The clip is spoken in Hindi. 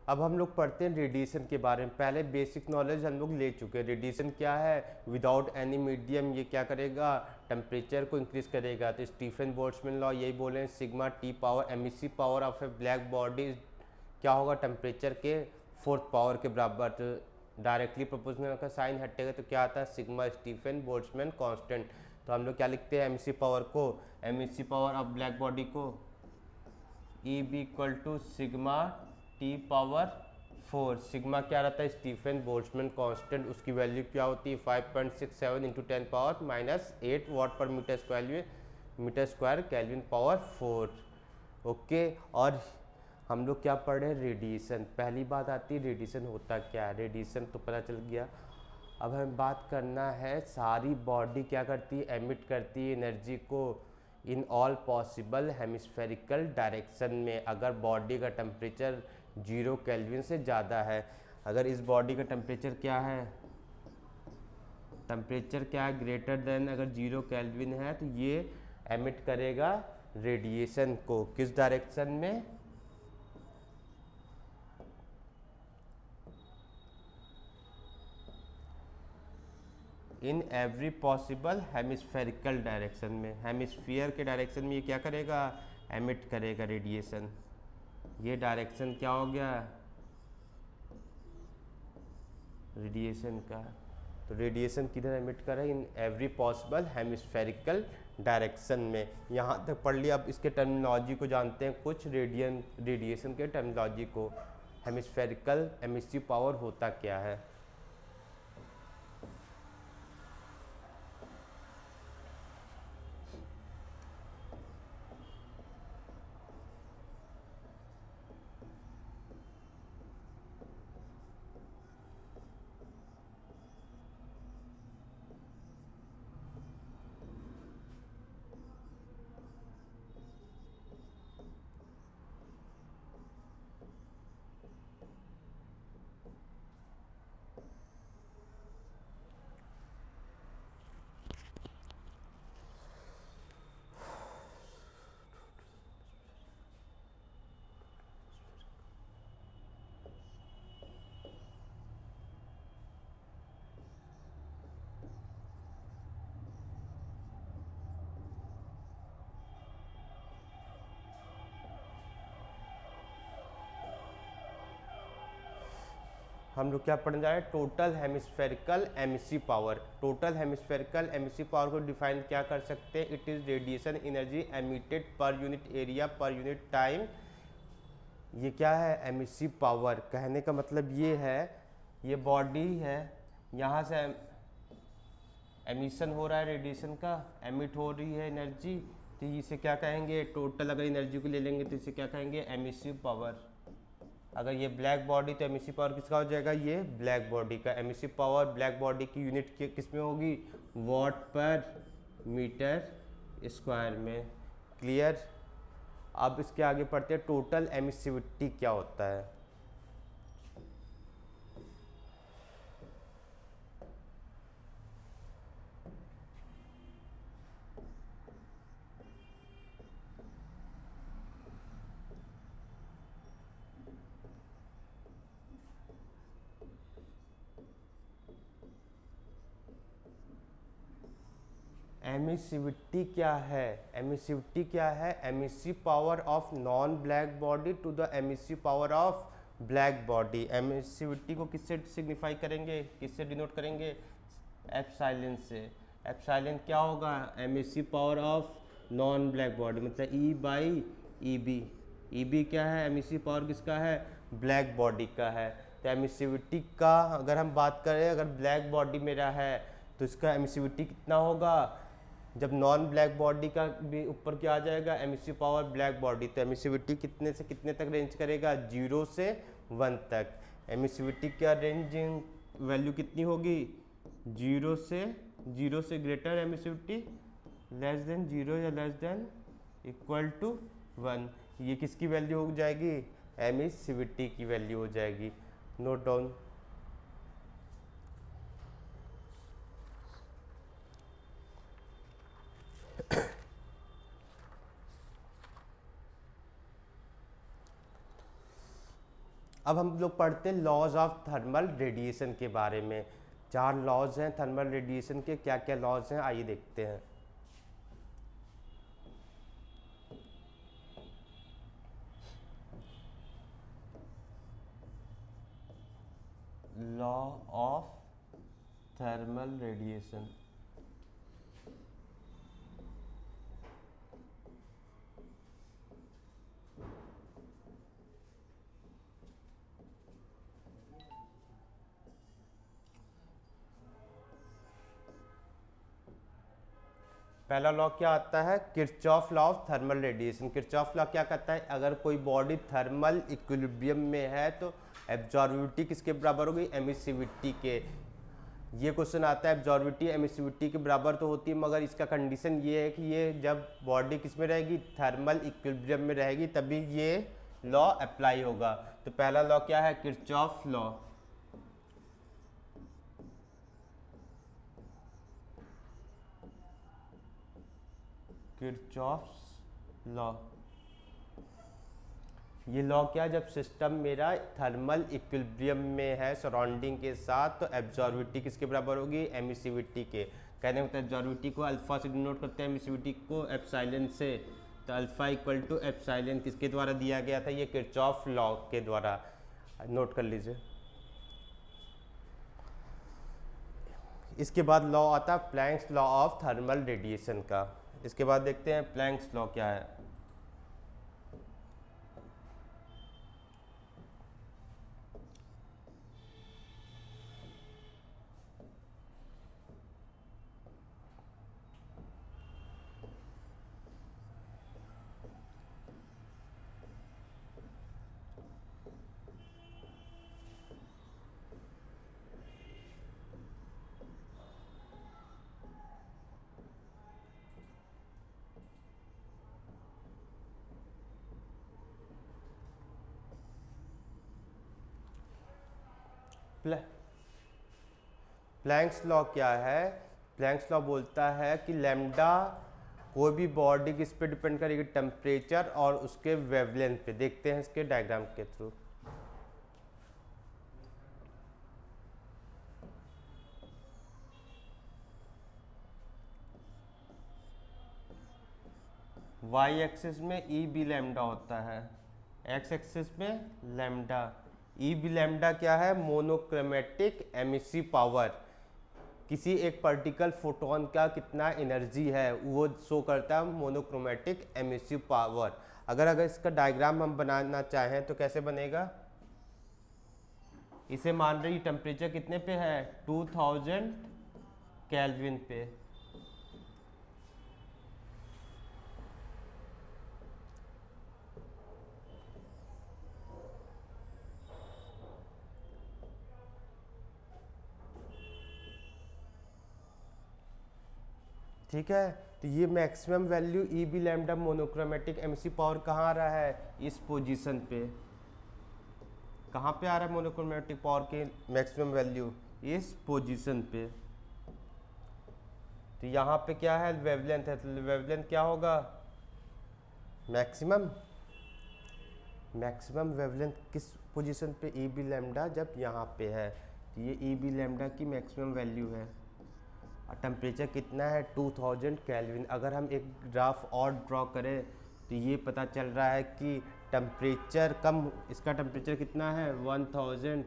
अब हम लोग पढ़ते हैं रेडिएशन के बारे में। पहले बेसिक नॉलेज हम लोग ले चुके हैं। रेडिएशन क्या है? विदाउट एनी मीडियम ये क्या करेगा? टेम्परेचर को इंक्रीज करेगा। तो स्टीफन बोल्ट्जमैन लॉ यही बोले, sigma T power emissive power of A black body क्या होगा? टेम्परेचर के फोर्थ पावर के बराबर। तो डायरेक्टली प्रोपोर्शनल का साइन हटेगा तो क्या आता है? Sigma Stefan Boltzmann constant. तो हम लोग क्या लिखते हैं एमिसिव पावर को? Emissive power of black body को E B equal to sigma T power 4। Sigma क्या रहता है? Stefan Boltzmann constant. उसकी वैल्यू क्या होती है? 5.67 into 10⁻⁻8 watt per metre square kelvin power 4। Okay. और हम लोग क्या पढ़ रहे हैं? रेडिएशन। पहली बात आती है रेडिएशन होता क्या है। रेडिएशन तो पता चल गया। अब हमें बात करना है सारी बॉडी क्या करती है? एमिट करती है एनर्जी को in all possible hemispherical direction में। अगर बॉडी का टेम्परेचर 0 केल्विन से ज़्यादा है, अगर इस बॉडी का टेम्परेचर क्या है? टेम्परेचर क्या है? ग्रेटर देन अगर 0 केल्विन है तो ये एमिट करेगा रेडिएशन को। किस डायरेक्शन में? In every possible hemispherical direction में। हेमिस्फीयर के डायरेक्शन में ये क्या करेगा? एमिट करेगा रेडिएशन। ये डायरेक्शन क्या हो गया? रेडिएशन का। तो रेडिएशन किधर एमिट कर रहा है? In every possible hemispherical direction में। यहाँ तक पढ़ लिया। अब इसके टर्मिनोलॉजी को जानते हैं कुछ। रेडिएशन के टर्मिनोलॉजी को। हेमिस्फेरिकल एमिसिव पावर होता क्या है? हम लोग क्या पढ़ने जा रहे हैं? Total hemispherical emissive power. Total hemispherical emissive power को डिफाइन क्या कर सकते हैं? It is radiation energy emitted per unit area per unit time. ये क्या है? Emissive power. कहने का मतलब ये है, ये बॉडी है, यहाँ से एमिशन हो रहा है रेडिएशन का, एमिट हो रही है एनर्जी, तो इसे क्या कहेंगे? टोटल अगर एनर्जी को ले लेंगे तो इसे क्या कहेंगे? Emissive power. अगर ये ब्लैक बॉडी तो एमिसिव पावर किसका हो जाएगा? ये ब्लैक बॉडी का। एमिसिव पावर ब्लैक बॉडी की यूनिट किस में होगी? वाट पर मीटर स्क्वायर में। क्लियर? अब इसके आगे पढ़ते हैं टोटल एमिसिविटी क्या होता है। एमिसिविटी क्या है? एमिसिविटी क्या है? Emissive power of non black body to the emissive power of black body. Emissivity को किससे सिग्निफाई करेंगे? किससे डिनोट करेंगे? एप्सिलॉन से। एप्सिलॉन क्या होगा? Emissive power of non black body, मतलब E by E B. E B क्या है? एमिसिव पावर किसका है? ब्लैक बॉडी का है। तो एमिसिविटी का अगर हम बात करें, अगर ब्लैक बॉडी मेरा है तो इसका एमिसिविटी कितना होगा? जब नॉन ब्लैक बॉडी का भी ऊपर क्या आ जाएगा? Emissive power black body. तो एमिसिविटी कितने से कितने तक रेंज करेगा? 0 से 1 तक। एमिसिविटी का रेंजिंग वैल्यू कितनी होगी? 0 से ग्रेटर एमिसिविटी, लेस देन 0 या लेस देन इक्वल टू 1। ये किसकी वैल्यू हो जाएगी? एमिसिविटी की वैल्यू हो जाएगी। Note down. अब हम लोग पढ़ते हैं लॉज ऑफ थर्मल रेडिएशन के बारे में। 4 लॉज हैं थर्मल रेडिएशन के, क्या क्या लॉज हैं आइए देखते हैं। Law of thermal radiation. पहला लॉ क्या आता है, Kirchhoff law of thermal radiation. Kirchhoff law क्या कहता है, अगर कोई बॉडी थर्मल इक्विलिब्रियम में है तो एब्जॉर्बिविटी किसके बराबर होगी, एमिसिविटी के। ये क्वेश्चन आता है एब्जॉर्बिविटी एमिसिविटी के बराबर तो होती है, मगर इसका कंडीशन ये है कि ये जब बॉडी किस में रहेगी, थर्मल इक्विलिब्रियम में रहेगी, तभी ये लॉ अप्लाई होगा। तो पहला लॉ क्या है, किरचॉफ लॉ। Kirchhoff's law. ये लॉ क्या, जब सिस्टम मेरा थर्मल इक्विलिब्रियम में है सराउंडिंग के साथ, तो एब्जॉर्बिविटी किसके बराबर होगी, एमिसिविटी के। कहने मतलब एब्जॉर्बिविटी को अल्फा से डिनोट करते हैं, एमिसिविटी को एप्सिलॉन से। तो अल्फा इक्वल टू एप्सिलॉन किसके द्वारा दिया गया था, ये किरचॉफ लॉ के द्वारा। नोट कर लीजिए। इसके बाद लॉ आता है planks law of thermal radiation का। इसके बाद देखते हैं प्लैंक्स लॉ क्या है। प्लैंक्स लॉ क्या है, प्लैंक्स लॉ बोलता है कि लैम्डा कोई भी बॉडी किस पे डिपेंड करेगी, टेम्परेचर और उसके वेवलेंथ पे। देखते हैं इसके डायग्राम के थ्रू। वाई एक्सिस में ई बी लैम्डा होता है, एक्स एक्सिस में लैम्डा। ई बी लैम्डा क्या है, मोनोक्रोमेटिक एमिसिव पावर। किसी एक पार्टिकल फोटोन का कितना एनर्जी है वो शो करता है मोनोक्रोमेटिक एमिसिव पावर। अगर इसका डायग्राम हम बनाना चाहें तो कैसे बनेगा, इसे मान रही टेम्परेचर कितने पे है, 2000 केल्विन पे। ठीक है, तो ये maximum value E B lambda monochromatic emissive power कहाँ आ रहा है, इस पोजीशन पे। कहाँ पे आ रहा है मोनोक्रोमेटिक पावर की मैक्सिमम वैल्यू, इस पोजीशन पे। तो यहाँ पे क्या है, वेवलेंथ है, तो वेवलेंथ क्या होगा, मैक्सिमम। मैक्सिमम वेवलेंथ किस पोजीशन पे, ई बी लैम्डा जब यहाँ पे है, तो ये ई बी लैम्डा की मैक्सिमम वैल्यू है। टेम्परेचर कितना है, 2000 केल्विन। अगर हम एक ग्राफ और ड्रॉ करें तो ये पता चल रहा है कि टेम्परेचर कम, इसका टेम्परेचर कितना है, 1000।